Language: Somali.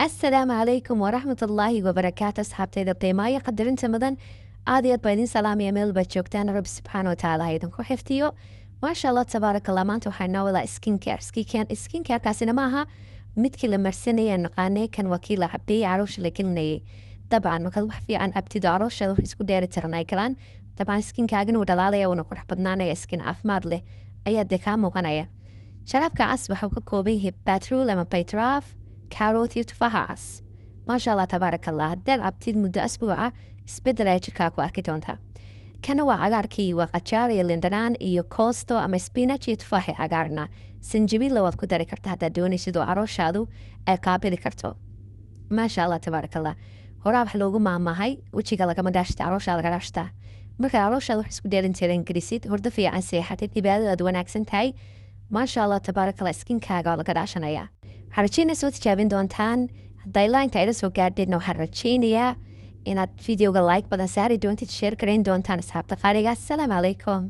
السلام عليكم ورحمة الله وبركاته أصحابتي qiimaha iyo qadarinta mudan aad iyo aad baa idin salaamaya meel baad joogtaan rabbi subxaana watacaala ha idinku xifdiyo maasha allah tabaaraka allah maanta waxaa inoo wadaa skincarekaasina maaha midkii la marsanayay aan naqaanay kan waa kii la cabeeyey caloosha la gelinayay dabcan markaad wax fiican abtido calooshaada wax isku dheeri tiran ay galaan dabcan skinkaagina wuu dhalaalaya wuuna qurux badnaanaya skin caafimaad leh ayaa dee kaa muuqanaya sharaabka cas waxuu ka kooban yahay batrool ama baytraaf carrot iyo tufaaxaas maasha allah tabaaraka allah haddaad cabtid muddo asbuuca isbedel ayaa jirkaa ku arki doontaa kana waa cagaarkii waa qajaar iyo lindanaan iyo koosto ama spinach iyo tufaaxi cagaarna sanjabiilla waad ku dari karta haddaad doonaysid oo carooshaadu ay qaabili karto maasha allah tabaaraka allah horaa wax loogu maamahay wejiga lagama dhaashta carooshaa laga dhaashtaa markaad carooshaada wax isku dheelin tiran gelisid hordo fiican seexatid cibaadadaad wanaagsan tahay maasha allah tabaaraka allah skinkaaga oo laga dhaashanaya waxaan rajeynaya soo tijaabin doontaan hadday laanka ila soo gaadheedna waxaan rajeynayaa inaad videoga like badan saari doontid sheer garayn doontaan asxaabta qaaliga assalaamu calaykum